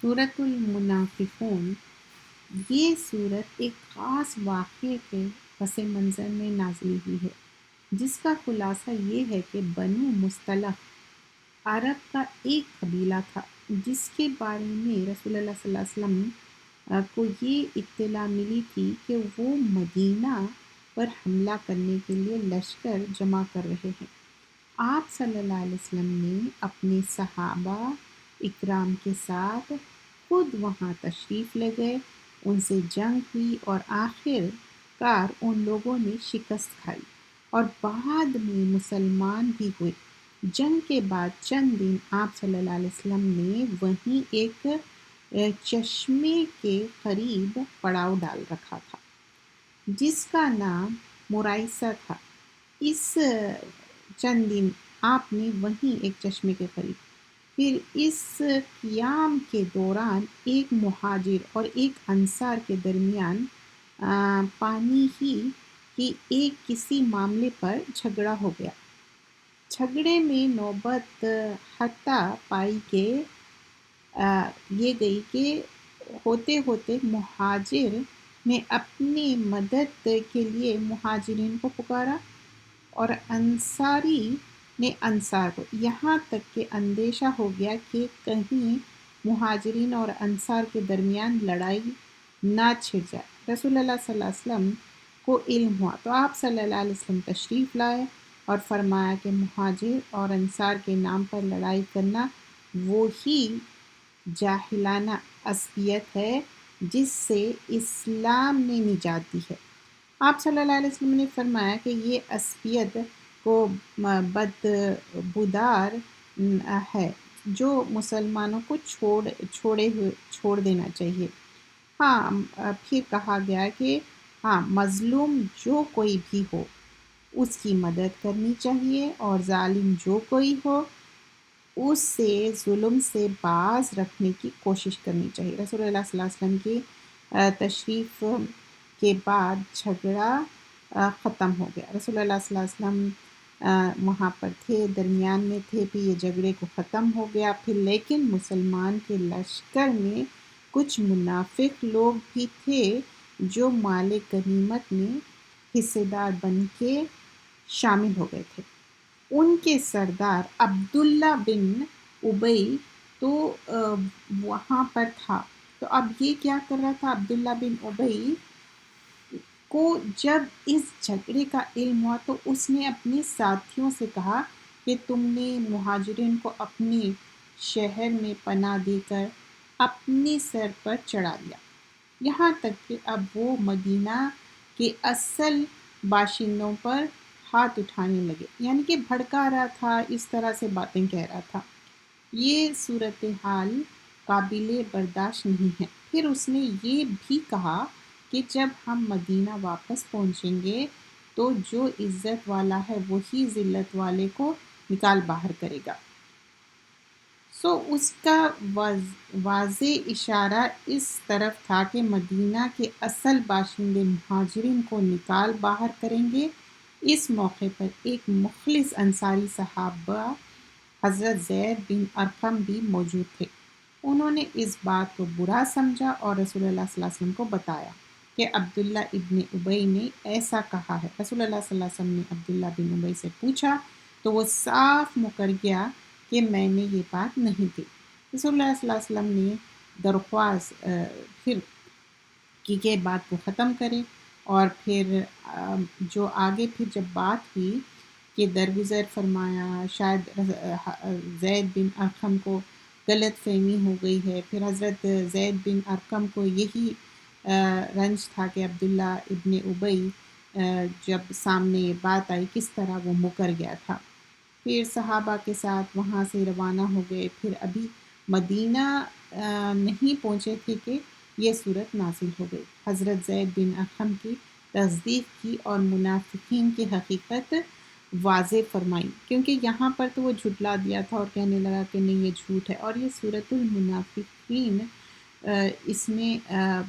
سورۃ المنافقون، یہ صورت ایک خاص واقعے کے پس منظر میں نازل ہوئی ہے، جس کا خلاصہ یہ ہے کہ بنو مصطلق عرب کا ایک قبیلہ تھا، جس کے بارے میں رسول اللہ صلی اللہ علیہ وسلم کو یہ اطلاع ملی تھی کہ وہ مدینہ پر حملہ کرنے کے لیے لشکر جمع کر رہے ہیں۔ آپ صلی اللہ علیہ وسلم نے اپنے صحابہ اکرام کے ساتھ خود وہاں تشریف لے گئے، ان سے جنگ ہوئی اور آخر کار ان لوگوں نے شکست کھائی اور بعد میں مسلمان بھی ہوئے۔ جنگ کے بعد چند دن آپ صلی اللہ علیہ وسلم نے وہیں ایک چشمے کے قریب پڑاؤ ڈال رکھا تھا، جس کا نام مرائسہ تھا۔ اس چند دن آپ نے وہیں ایک چشمے کے قریب، پھر اس قیام کے دوران ایک مہاجر اور ایک انصار کے درمیان پانی ہی کی ایک کسی معاملے پر جھگڑا ہو گیا۔ جھگڑے میں نوبت حتیٰ پائی کہ یہ گئی کہ ہوتے ہوتے مہاجر نے اپنی مدد کے لیے مہاجرین کو پکارا اور انصاری نے انصار کو، یہاں تک کہ اندیشہ ہو گیا کہ کہیں مہاجرین اور انصار کے درمیان لڑائی نہ چھڑ جائے۔ رسول اللہ صلی اللہ علیہ وسلم کو علم ہوا تو آپ صلی اللہ علیہ وسلم تشریف لائے اور فرمایا کہ مہاجر اور انصار کے نام پر لڑائی کرنا وہی جاہلانہ عصبیت ہے جس سے اسلام نے نجات دی ہے۔ آپ صلی اللہ علیہ وسلم نے فرمایا کہ یہ عصبیت کو بدبودار ہے جو مسلمانوں کو چھوڑ دینا چاہیے۔ ہاں، پھر کہا گیا کہ مظلوم جو کوئی بھی ہو اس کی مدد کرنی چاہیے، اور ظالم جو کوئی ہو اس سے ظلم سے باز رکھنے کی کوشش کرنی چاہیے۔ رسول اللہ صلی اللہ علیہ وسلم کی تشریف کے بعد جھگڑا ختم ہو گیا۔ رسول اللہ صلی اللہ علیہ وسلم وہاں پر تھے، درمیان میں تھے، پھر یہ جھگڑے کو ختم ہو گیا۔ پھر لیکن مسلمان کے لشکر میں کچھ منافق لوگ بھی تھے جو مال غنیمت میں حصے دار بن کے شامل ہو گئے تھے۔ ان کے سردار عبداللہ بن ابی تو وہاں پر تھا۔ تو اب یہ کیا کر رہا تھا؟ عبداللہ بن ابی کو جب اس جھگڑے کا علم ہوا تو اس نے اپنے ساتھیوں سے کہا کہ تم نے مہاجرین کو اپنے شہر میں پناہ دے کر اپنے سر پر چڑھا دیا، یہاں تک کہ اب وہ مدینہ کے اصل باشندوں پر ہاتھ اٹھانے لگے، یعنی کہ بھڑکا رہا تھا، اس طرح سے باتیں کہہ رہا تھا۔ یہ صورتحال قابل برداشت نہیں ہے۔ پھر اس نے یہ بھی کہا کہ جب ہم مدینہ واپس پہنچیں گے تو جو عزت والا ہے وہی ذلت والے کو نکال باہر کرے گا۔ اس کا واضح اشارہ اس طرف تھا کہ مدینہ کے اصل باشندے مہاجرین کو نکال باہر کریں گے۔ اس موقع پر ایک مخلص انصاری صحابہ حضرت زید بن ارقم بھی موجود تھے۔ انہوں نے اس بات کو برا سمجھا اور رسول اللہ صلی اللہ علیہ وسلم کو بتایا کہ عبداللہ ابن ابی نے ایسا کہا ہے۔ رسول اللہ صلی اللہ علیہ وسلم نے عبداللہ بن ابی سے پوچھا تو وہ صاف مکر گیا کہ میں نے یہ بات نہیں کی۔ رسول اللہ صلی اللہ علیہ وسلم نے درخواست پھر کی کہ بات کو ختم کرے، اور پھر جو آگے پھر جب بات ہوئی کہ درگزر فرمایا شاید زید بن ارقم کو غلط فہمی ہو گئی ہے۔ پھر حضرت زید بن ارقم کو یہی رنج تھا کہ عبداللہ ابن ابی جب سامنے بات آئی کس طرح وہ مکر گیا تھا۔ پھر صحابہ کے ساتھ وہاں سے روانہ ہو گئے۔ پھر ابھی مدینہ نہیں پہنچے تھے کہ یہ صورت نازل ہو گئی۔ حضرت زید بن ارقم کی تصدیق کی اور منافقین کی حقیقت واضح فرمائی، کیونکہ یہاں پر تو وہ جھٹلا دیا تھا اور کہنے لگا کہ نہیں یہ جھوٹ ہے۔ اور یہ سورۃ المنافقین، اس میں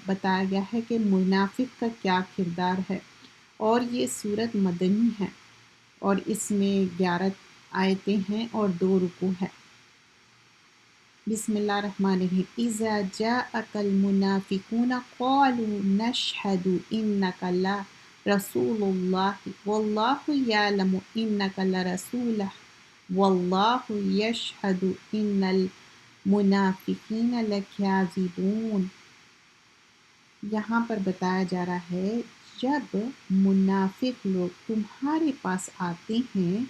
بتایا گیا ہے کہ منافق کا کیا کردار ہے، اور یہ سورت مدنی ہے اور اس میں 11 آیتیں ہیں اور 2 رکوع ہے۔ بسم اللہ الرحمن الرحیم اذا جاءک المنافقون قالوا نشهد انک لرسول اللہ واللہ یعلم انک لرسولہ واللہ یشہد ان المنافقین لکاذبون۔ یہاں پر بتایا جا رہا ہے جب منافق لوگ تمہارے پاس آتے ہیں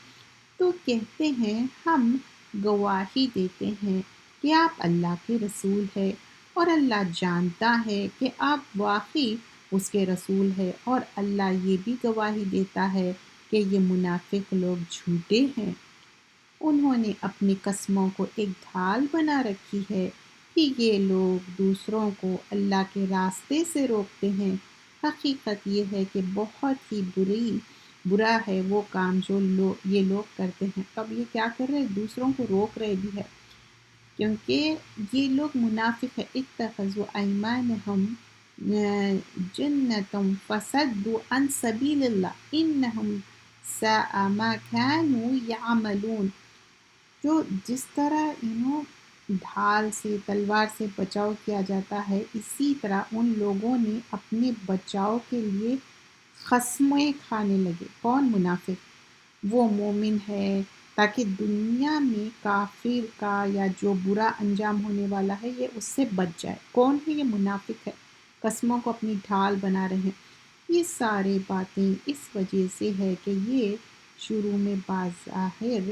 تو کہتے ہیں ہم گواہی دیتے ہیں کہ آپ اللہ کے رسول ہے، اور اللہ جانتا ہے کہ آپ واقعی اس کے رسول ہے، اور اللہ یہ بھی گواہی دیتا ہے کہ یہ منافق لوگ جھوٹے ہیں۔ انہوں نے اپنی قسموں کو ایک ڈھال بنا رکھی ہے کہ یہ لوگ دوسروں کو اللہ کے راستے سے روکتے ہیں۔ حقیقت یہ ہے کہ بہت ہی برا ہے وہ کام جو یہ لوگ کرتے ہیں۔ اب یہ کیا کر رہے ہیں؟ دوسروں کو روک رہے بھی ہے، کیونکہ یہ لوگ منافق ہے۔ اتخذوا ایمانہم جنۃ فصدوا عن سبیل اللہ انہم ساء ما کانوا یعملون۔ جو جس طرح ڈھال سے تلوار سے بچاؤ کیا جاتا ہے، اسی طرح ان لوگوں نے اپنے بچاؤ کے لیے قسمیں کھانے لگے۔ کون؟ منافق۔ وہ مومن ہے تاکہ دنیا میں کافر کا یا جو برا انجام ہونے والا ہے یہ اس سے بچ جائے۔ کون ہے یہ؟ منافق ہے، قسموں کو اپنی ڈھال بنا رہے ہیں۔ یہ سارے باتیں اس وجہ سے ہے کہ یہ شروع میں بظاہر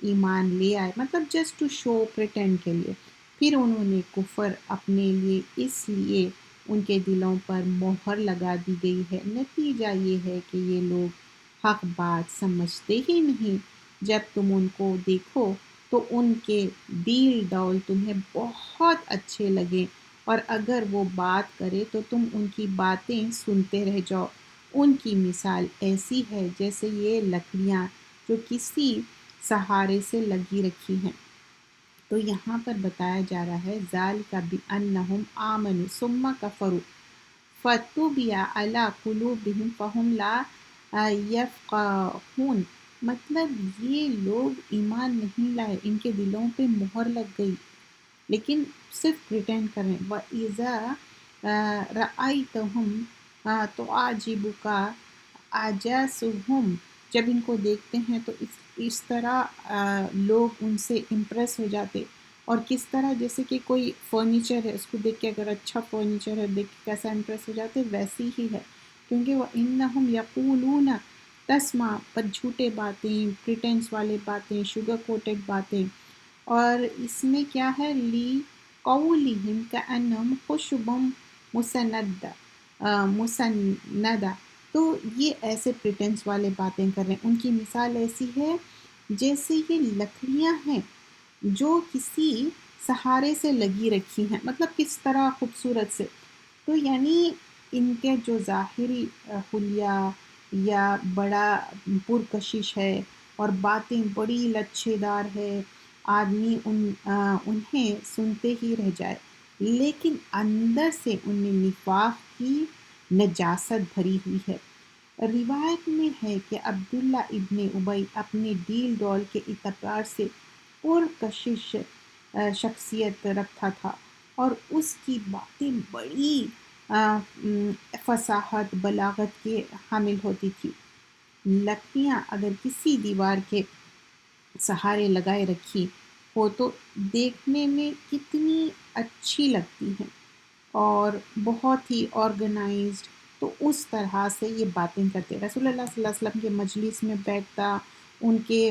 ایمان لے آئے، مطلب جسٹ ٹو شو پریٹینڈ کے لیے، پھر انہوں نے کفر اپنے لیے، اس لیے ان کے دلوں پر مہر لگا دی گئی ہے۔ نتیجہ یہ ہے کہ یہ لوگ حق بات سمجھتے ہی نہیں۔ جب تم ان کو دیکھو تو ان کے دیل ڈول تمہیں بہت اچھے لگیں، اور اگر وہ بات کرے تو تم ان کی باتیں سنتے رہ جاؤ۔ ان کی مثال ایسی ہے جیسے یہ لکڑیاں جو کسی سہارے سے لگی رکھی ہیں۔ تو یہاں پر بتایا جا رہا ہے ذَلِكَ بِأَنَّهُمْ آمَنُوا ثُمَّ كَفَرُوا فَطُبِعَ عَلَىٰ قُلُوبِهِمْ فَهُمْ لَا يَفْقَهُونَ۔ مطلب یہ لوگ ایمان نہیں لائے، ان کے دلوں پہ مہر لگ گئی، لیکن صرف پریٹینڈ کر رہے ہیں۔ وَإِذَا رَأَيْتَهُمْ تُعْجِبُكَ أَجْسَامُهُمْ۔ جب ان کو دیکھتے ہیں تو اس طرح لوگ ان سے امپریس ہو جاتے، اور کس طرح جیسے کہ کوئی فرنیچر ہے اس کو دیکھ کے اگر اچھا فرنیچر ہے دیکھ کے کیسا امپریس ہو جاتے، ویسی ہی ہے۔ کیونکہ وَإِنَّهُمْ يَقُولُونَ تسمع، پر جھوٹے باتیں، پریٹینس والے باتیں، شوگر کوٹڈ باتیں، اور اس میں کیا ہے لی قولہم کأنہم خشب مسندہ۔ تو یہ ایسے پریٹینس والے باتیں کر رہے ہیں۔ ان کی مثال ایسی ہے جیسے یہ لکڑیاں ہیں جو کسی سہارے سے لگی رکھی ہیں، مطلب کس طرح خوبصورت سے۔ تو یعنی ان کے جو ظاہری حلیہ یا بڑا پرکشش ہے اور باتیں بڑی لچھے دار ہے، آدمی انہیں سنتے ہی رہ جائے، لیکن اندر سے ان میں نفاق کی نجاست بھری ہوئی ہے۔ روایت میں ہے کہ عبداللہ ابن ابی اپنے ڈیل ڈول کے اعتبار سے پرکشش شخصیت رکھتا تھا، اور اس کی باتیں بڑی فصاحت بلاغت کے حامل ہوتی تھی۔ لکڑیاں اگر کسی دیوار کے سہارے لگائے رکھی ہو تو دیکھنے میں کتنی اچھی لگتی ہیں اور بہت ہی آرگنائزڈ۔ تو اس طرح سے یہ باتیں کرتے، رسول اللہ صلی اللہ علیہ وسلم کے مجلس میں بیٹھتا، ان کے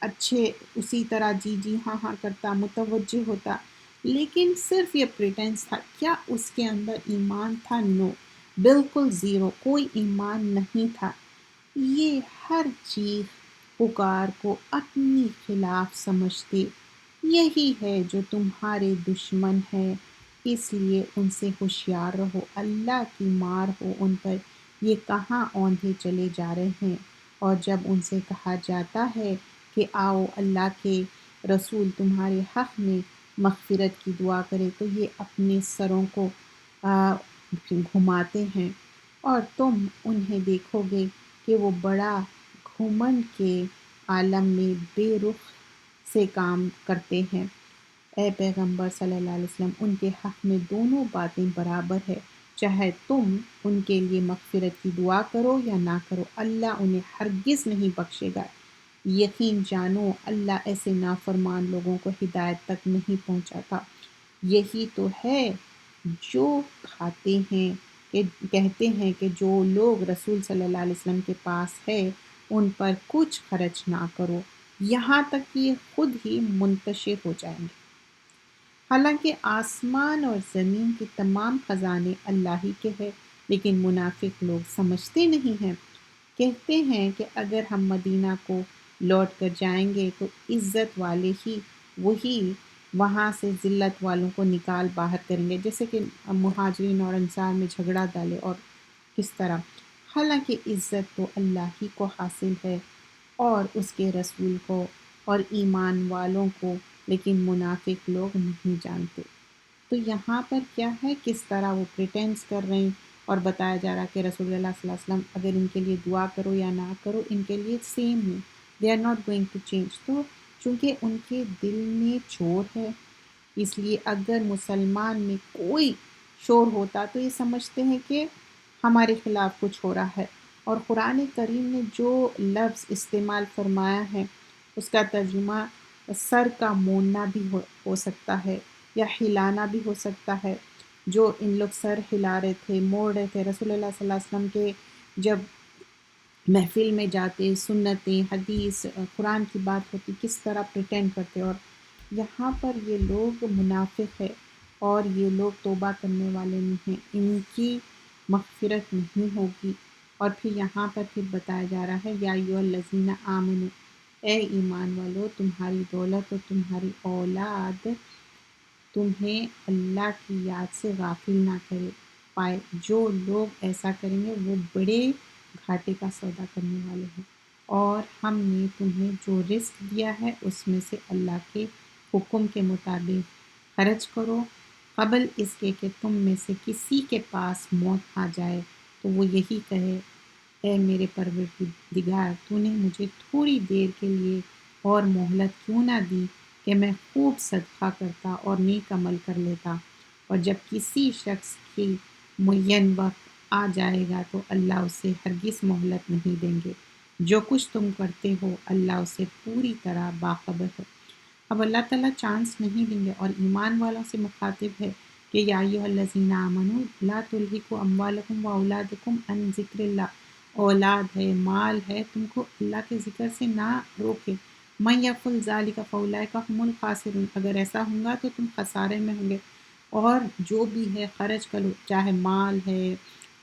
اچھے اسی طرح جی جی ہاں ہاں کرتا، متوجہ ہوتا، لیکن صرف یہ پریٹینس تھا۔ کیا اس کے اندر ایمان تھا؟ نو، بالکل زیرو، کوئی ایمان نہیں تھا۔ یہ ہر چیز پکار کو اپنی خلاف سمجھتے۔ یہی ہے جو تمہارے دشمن ہے، اس لیے ان سے ہوشیار رہو، اللہ کی مار ہو ان پر، یہ کہاں اوندھے چلے جا رہے ہیں۔ اور جب ان سے کہا جاتا ہے کہ آؤ اللہ کے رسول تمہارے حق میں مغفرت کی دعا کرے، تو یہ اپنے سروں کو گھماتے ہیں، اور تم انہیں دیکھو گے کہ وہ بڑا گھمنڈ کے عالم میں بے رخ سے کام کرتے ہیں۔ اے پیغمبر صلی اللہ علیہ وسلم، ان کے حق میں دونوں باتیں برابر ہے، چاہے تم ان کے لیے مغفرت کی دعا کرو یا نہ کرو، اللہ انہیں ہرگز نہیں بخشے گا۔ یقین جانو اللہ ایسے نافرمان لوگوں کو ہدایت تک نہیں پہنچاتا۔ یہی تو ہے جو کھاتے ہیں کہ کہتے ہیں کہ جو لوگ رسول صلی اللہ علیہ وسلم کے پاس ہے ان پر کچھ خرچ نہ کرو، یہاں تک کہ یہ خود ہی منتشر ہو جائیں گے۔ حالانکہ آسمان اور زمین کے تمام خزانے اللہ ہی کے ہیں، لیکن منافق لوگ سمجھتے نہیں ہیں۔ کہتے ہیں کہ اگر ہم مدینہ کو لوٹ کر جائیں گے تو عزت والے ہی وہی وہاں سے ذلت والوں کو نکال باہر کریں گے، جیسے کہ مہاجرین اور انصار میں جھگڑا ڈالے اور کس طرح۔ حالانکہ عزت تو اللہ ہی کو حاصل ہے اور اس کے رسول کو اور ایمان والوں کو، لیکن منافق لوگ نہیں جانتے۔ تو یہاں پر کیا ہے، کس طرح وہ پریٹینس کر رہے ہیں، اور بتایا جا رہا کہ رسول اللہ صلی اللہ علیہ وسلم اگر ان کے لیے دعا کرو یا نہ کرو ان کے لیے سیم ہے، they are not going to change. تو چونکہ ان کے دل میں چور ہے، اس لیے اگر مسلمان میں کوئی شور ہوتا تو یہ سمجھتے ہیں کہ ہمارے خلاف کچھ ہو رہا ہے۔ اور قرآن کریم نے جو لفظ استعمال فرمایا ہے اس کا ترجمہ سر کا موننا بھی ہو سکتا ہے یا ہلانا بھی ہو سکتا ہے۔ جو ان لوگ سر ہلا رہے تھے، موڑ رہے تھے، رسول اللہ صلی اللہ علیہ وسلم کے جب محفل میں جاتے، سنتیں، حدیث، قرآن کی بات ہوتی، کس طرح پریٹینڈ کرتے، اور یہاں پر یہ لوگ منافق ہے اور یہ لوگ توبہ کرنے والے نہیں ہیں، ان کی مغفرت نہیں ہوگی۔ اور پھر یہاں پر پھر بتایا جا رہا ہے یا ایھا الذین آمنو، اے ایمان والو، تمہاری دولت اور تمہاری اولاد تمہیں اللہ کی یاد سے غافل نہ کرے پائے۔ جو لوگ ایسا کریں گے وہ بڑے گھاٹے کا سودا کرنے والے ہیں۔ اور ہم نے تمہیں جو رزق دیا ہے اس میں سے اللہ کے حکم کے مطابق خرچ کرو، قبل اس کے کہ تم میں سے کسی کے پاس موت آ جائے تو وہ یہی کہے، اے میرے پروردگار، تو نے مجھے تھوڑی دیر کے لیے اور مہلت کیوں نہ دی کہ میں خوب صدقہ کرتا اور نیک عمل کر لیتا۔ اور جب کسی شخص کی معین وقت آ جائے گا تو اللہ اسے ہرگز مہلت نہیں دیں گے۔ جو کچھ تم کرتے ہو اللہ اسے پوری طرح باخبر ہے۔ اب اللہ تعالیٰ چانس نہیں دیں گے اور ایمان والوں سے مخاطب ہے کہ یا ایھا الذین آمنوا لا تلہکم اموالکم واولادکم عن ذکر اللہ، اولاد ہے، مال ہے، تم کو اللہ کے ذکر سے نہ روکے۔ من یفعل ذلک فاولئک ھم الخاسرون، اگر ایسا ہوگا تو تم خسارے میں ہوں گے۔ اور جو بھی ہے خرچ کرو، چاہے مال ہے،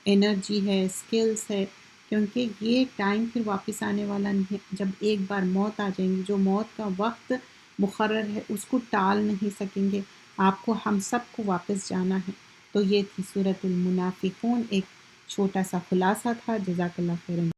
انرجی ہے، سکلز ہے، کیونکہ یہ ٹائم پھر واپس آنے والا نہیں ہے۔ جب ایک بار موت آ جائیں گی، جو موت کا وقت مقرر ہے اس کو ٹال نہیں سکیں گے، آپ کو، ہم سب کو واپس جانا ہے۔ تو یہ تھی سورۃ المنافقون، ایک چھوٹا سا خلاصہ تھا۔ جزاک اللہ خیرا۔